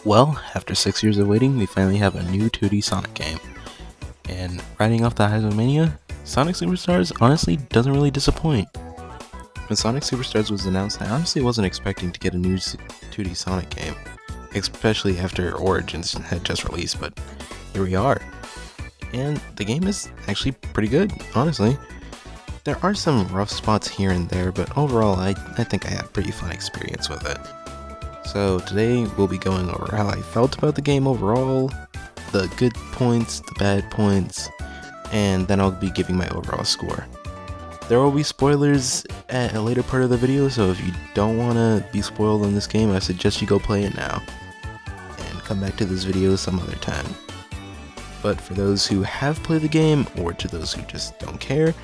Well, after 6 years of waiting, we finally have a new 2D Sonic game. And riding off the highs of Mania, Sonic Superstars honestly doesn't really disappoint. When Sonic Superstars was announced, I honestly wasn't expecting to get a new 2D Sonic game, especially after Origins had just released, but here we are. And the game is actually pretty good, honestly. There are some rough spots here and there, but overall I think I had a pretty fun experience with it. So today we'll be going over how I felt about the game overall, the good points, the bad points, and then I'll be giving my overall score. There will be spoilers at a later part of the video, so if you don't want to be spoiled on this game, I suggest you go play it now, and come back to this video some other time. But for those who have played the game, or to those who just don't care,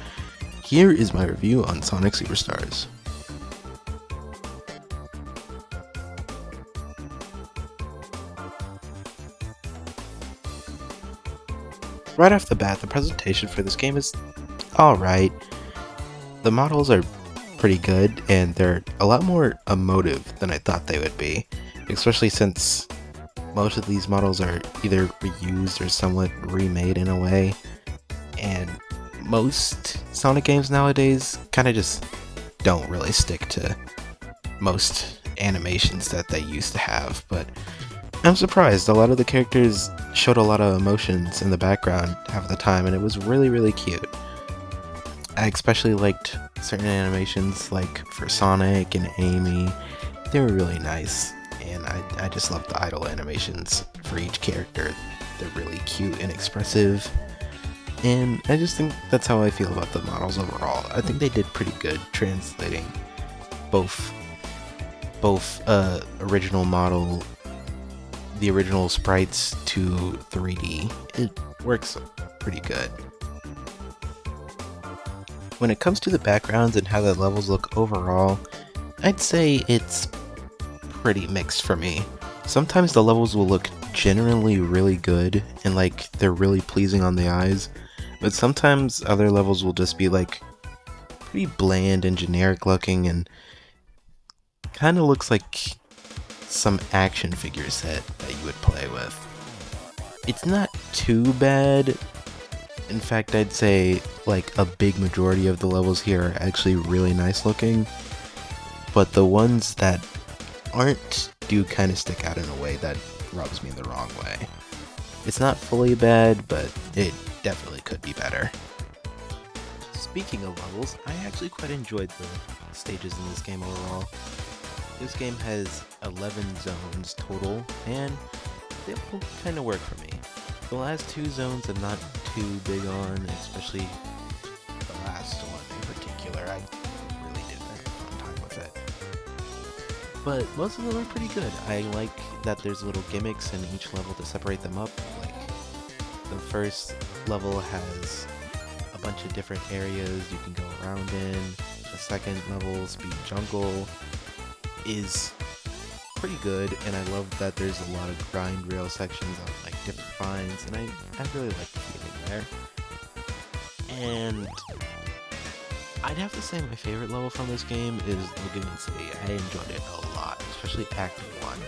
here is my review on Sonic Superstars. Right off the bat, the presentation for this game is alright. The models are pretty good, and they're a lot more emotive than I thought they would be, especially since most of these models are either reused or somewhat remade in a way, and most Sonic games nowadays kind of just don't really stick to most animations that they used to have, but I'm surprised. A lot of the characters showed a lot of emotions in the background half the time, and it was really cute. I especially liked certain animations, like for Sonic and Amy. They were really nice, and I just love the idle animations for each character. They're really cute and expressive, and I just think that's how I feel about the models overall. I think they did pretty good translating both the original sprites to 3D. It works pretty good. When it comes to the backgrounds and how the levels look overall, I'd say it's pretty mixed for me. Sometimes the levels will look generally really good and like they're really pleasing on the eyes, but sometimes other levels will just be like pretty bland and generic looking and kind of looks like some action figure set that you would play with. It's not too bad. In fact, I'd say like a big majority of the levels here are actually really nice looking, but the ones that aren't do kind of stick out in a way that rubs me the wrong way. It's not fully bad, but it definitely could be better. Speaking of levels, I actually quite enjoyed the stages in this game overall. This game has 11 zones total, and they all kind of work for me. The last two zones I'm not too big on, especially the last one in particular. I really didn't have a fun time with it. But most of them are pretty good. I like that there's little gimmicks in each level to separate them up. Like, the first level has a bunch of different areas you can go around in. The second level, Speed Jungle, is pretty good, and I love that there's a lot of grind rail sections on like different finds, and I really like the feeling there. And I'd have to say my favorite level from this game is Lagoon City. I enjoyed it a lot, especially Act 1.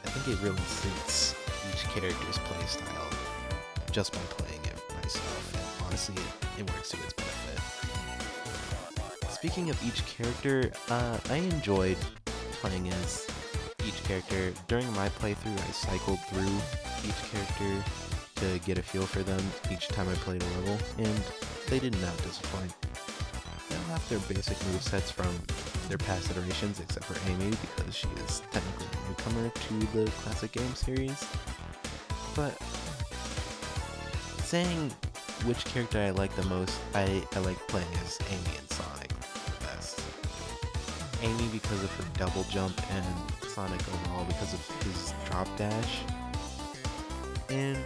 I think it really suits each character's playstyle just by playing it myself, and honestly it works to its benefit. Speaking of each character, I enjoyed playing as each character. During my playthrough, I cycled through each character to get a feel for them each time I played a level, and they did not disappoint. They all have their basic movesets from their past iterations, except for Amy, because she is technically a newcomer to the classic game series. But saying which character I like the most, I like playing as Amy and Sonic the best. Amy because of her double jump, and Sonic overall because of his drop dash. And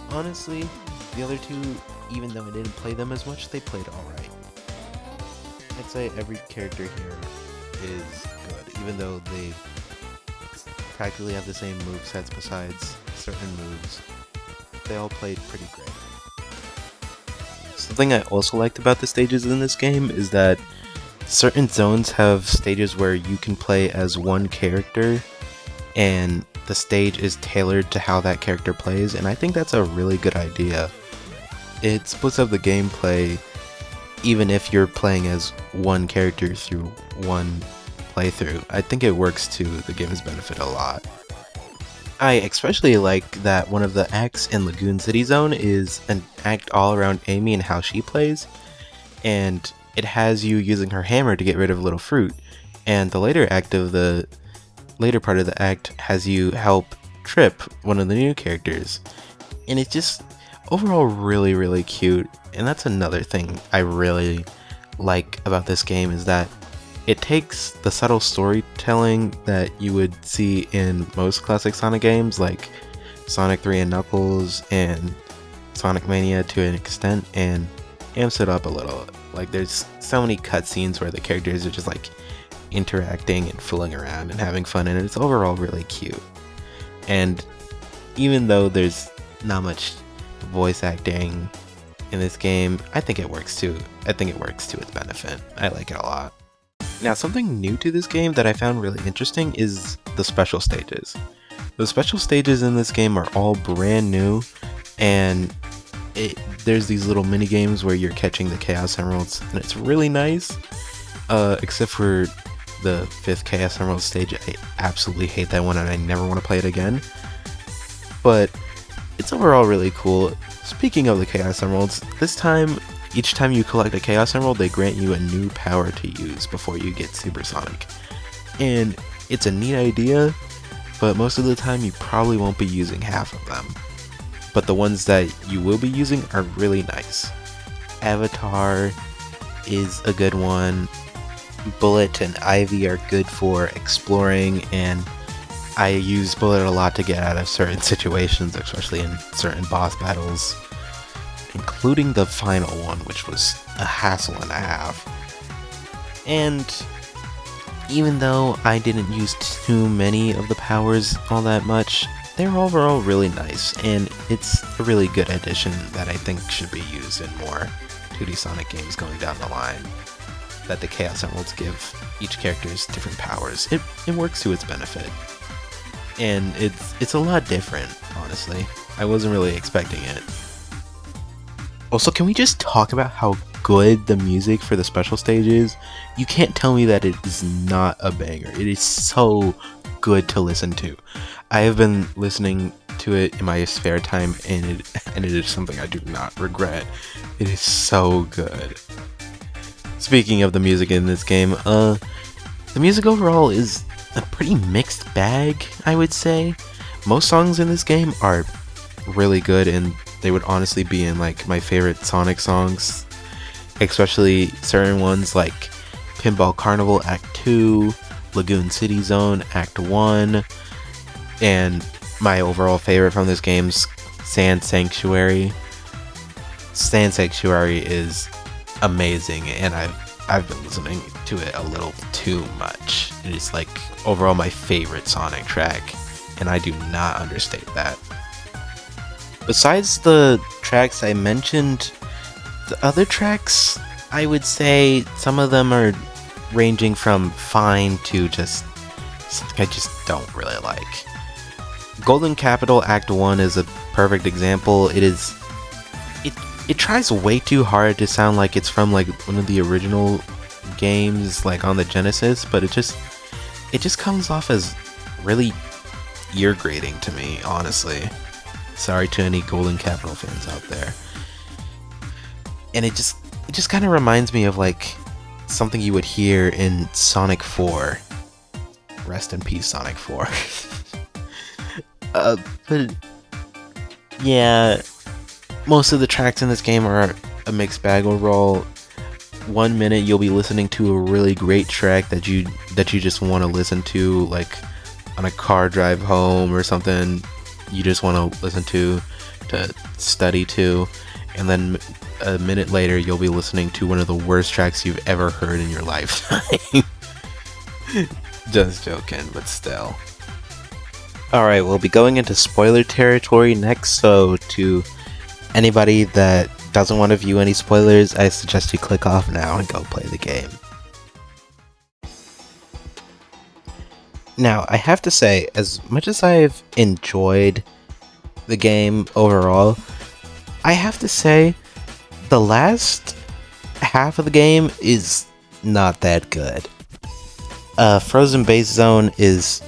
honestly, the other two, even though I didn't play them as much, they played alright. I'd say every character here is good, even though they practically have the same movesets besides certain moves. They all played pretty great. Something I also liked about the stages in this game is that certain zones have stages where you can play as one character, and the stage is tailored to how that character plays, and I think that's a really good idea. It splits up the gameplay even if you're playing as one character through one playthrough. I think it works to the game's benefit a lot. I especially like that one of the acts in Lagoon City Zone is an act all around Amy and how she plays, and it has you using her hammer to get rid of little fruit, and the later part of the act has you help Trip, one of the new characters, and it's just overall really cute. And that's another thing I really like about this game, is that it takes the subtle storytelling that you would see in most classic Sonic games like Sonic 3 and Knuckles and Sonic Mania to an extent, and amps it up a little. Like, there's so many cutscenes where the characters are just like interacting and fooling around and having fun, and it's overall really cute. And even though there's not much voice acting in this game, I think it works too. I think it works to its benefit. I like it a lot. Now, something new to this game that I found really interesting is the special stages. The special stages in this game are all brand new, and there's these little mini games where you're catching the Chaos Emeralds, and it's really nice. Except for the 5th Chaos Emerald stage. I absolutely hate that one, and I never want to play it again. But it's overall really cool. Speaking of the Chaos Emeralds, each time you collect a Chaos Emerald, they grant you a new power to use before you get Supersonic. And it's a neat idea, but most of the time you probably won't be using half of them. But the ones that you will be using are really nice. Avatar is a good one. Bullet and Ivy are good for exploring, and I use Bullet a lot to get out of certain situations, especially in certain boss battles, including the final one, which was a hassle and a half. And even though I didn't use too many of the powers all that much, they're overall really nice, and it's a really good addition that I think should be used in more 2D Sonic games going down the line. That the Chaos Emeralds give each character's different powers. It works to its benefit. And it's a lot different, honestly. I wasn't really expecting it. Also, can we just talk about how good the music for the special stage is? You can't tell me that it is not a banger. It is so good to listen to. I have been listening to it in my spare time, and it is something I do not regret. It is so good. Speaking of the music in this game, the music overall is a pretty mixed bag, I would say. Most songs in this game are really good, and they would honestly be in like my favorite Sonic songs, especially certain ones like Pinball Carnival Act 2, Lagoon City Zone Act 1, and my overall favorite from this game's Sand Sanctuary. Sand Sanctuary is amazing, and I've been listening to it a little too much. It is like overall my favorite Sonic track, and I do not understate that. Besides the tracks I mentioned, the other tracks, I would say some of them are ranging from fine to just something I just don't really like. Golden Capital Act 1 is a perfect example. It tries way too hard to sound like it's from like one of the original games like on the Genesis, but it just comes off as really ear grating to me, honestly. Sorry to any Golden Capital fans out there. And it just kind of reminds me of like something you would hear in Sonic 4. Rest in peace, Sonic 4. But yeah, most of the tracks in this game are a mixed bag overall. 1 minute you'll be listening to a really great track that you just want to listen to, like on a car drive home or something. You just want to listen to study to, and then a minute later you'll be listening to one of the worst tracks you've ever heard in your lifetime. Just joking, but still. Alright, we'll be going into spoiler territory next, so to anybody that doesn't want to view any spoilers, I suggest you click off now and go play the game. Now, I have to say, as much as I've enjoyed the game overall, I have to say the last half of the game is not that good. Frozen Base Zone is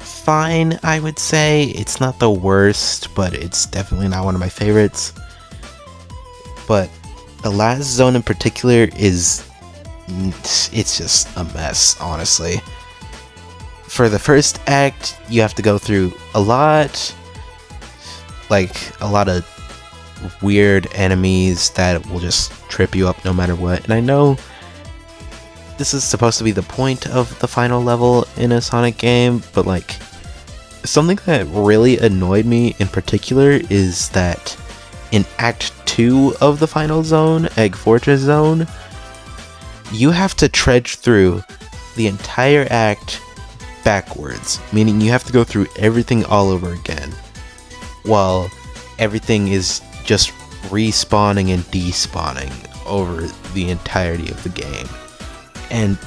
fine, I would say. It's not the worst, but it's definitely not one of my favorites. But the last zone in particular it's just a mess, honestly. For the first act, you have to go through a lot of weird enemies that will just trip you up no matter what. And I know this is supposed to be the point of the final level in a Sonic game, but like, something that really annoyed me in particular is that in Act 2 of the final zone, Egg Fortress Zone, you have to trudge through the entire act backwards, meaning you have to go through everything all over again, while everything is just respawning and despawning over the entirety of the game. And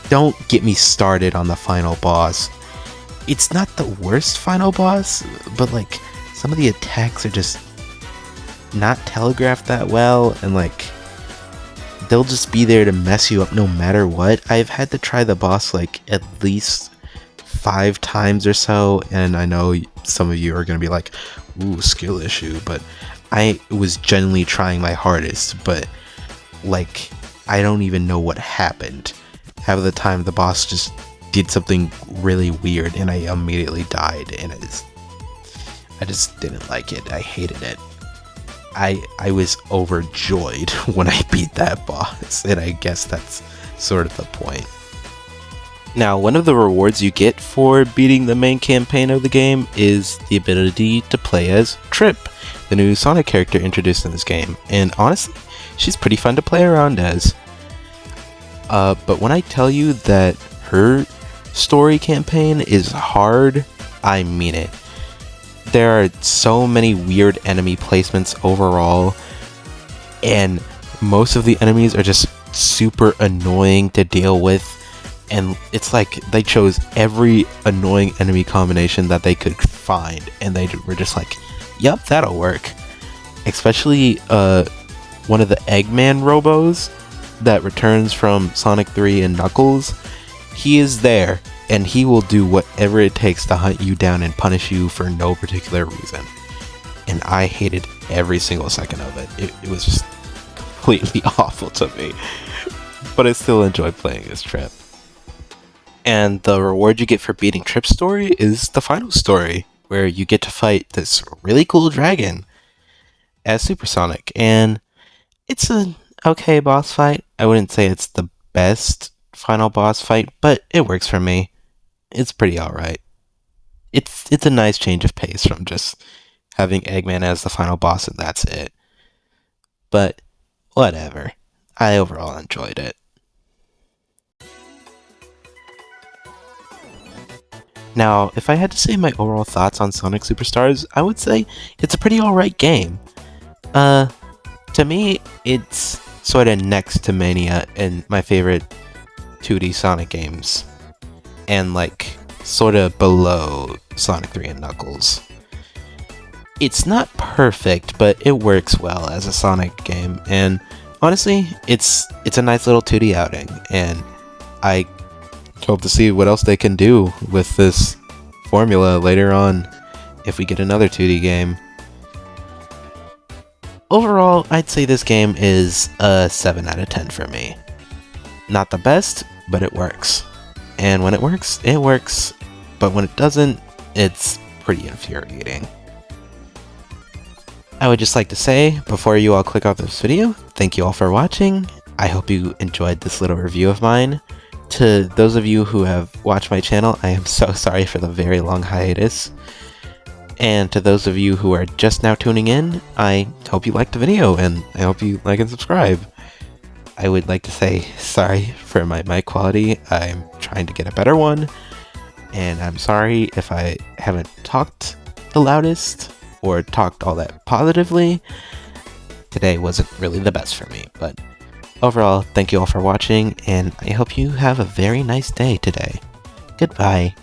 don't get me started on the final boss. It's not the worst final boss, but like, some of the attacks are just not telegraphed that well, and like, they'll just be there to mess you up no matter what. I've had to try the boss like at least 5 times or so, and I know some of you are going to be like, ooh, skill issue, but I was genuinely trying my hardest, but like, I don't even know what happened. Half of the time the boss just did something really weird and I immediately died, and I just didn't like it. I hated it. I was overjoyed when I beat that boss, and I guess that's sort of the point. Now, one of the rewards you get for beating the main campaign of the game is the ability to play as Trip, the new Sonic character introduced in this game, and honestly, she's pretty fun to play around as. But when I tell you that her story campaign is hard, I mean it. There are so many weird enemy placements overall, and most of the enemies are just super annoying to deal with, and it's like they chose every annoying enemy combination that they could find, and they were just like, yep, that'll work. Especially one of the Eggman robos that returns from Sonic 3 and Knuckles. He is there, and he will do whatever it takes to hunt you down and punish you for no particular reason. And I hated every single second of it. It was just completely awful to me. But I still enjoyed playing as Trip. And the reward you get for beating Trip's story is the final story, where you get to fight this really cool dragon as Super Sonic. And it's an okay boss fight. I wouldn't say it's the best final boss fight, but it works for me. It's pretty alright. It's a nice change of pace from just having Eggman as the final boss and that's it. But whatever. I overall enjoyed it. Now, if I had to say my overall thoughts on Sonic Superstars, I would say it's a pretty alright game. To me, it's sort of next to Mania and my favorite 2D Sonic games, and like sort of below Sonic 3 and Knuckles. It's not perfect, but it works well as a Sonic game, and honestly, it's a nice little 2D outing, and I hope to see what else they can do with this formula later on if we get another 2D game. Overall, I'd say this game is a 7 out of 10 for me. Not the best, but it works. And when it works, but when it doesn't, it's pretty infuriating. I would just like to say, before you all click off this video, thank you all for watching. I hope you enjoyed this little review of mine. To those of you who have watched my channel, I am so sorry for the very long hiatus. And to those of you who are just now tuning in, I hope you liked the video, and I hope you like and subscribe. I would like to say sorry for my mic quality. I'm trying to get a better one, and I'm sorry if I haven't talked the loudest or talked all that positively. Today wasn't really the best for me, but overall, thank you all for watching, and I hope you have a very nice day today. Goodbye.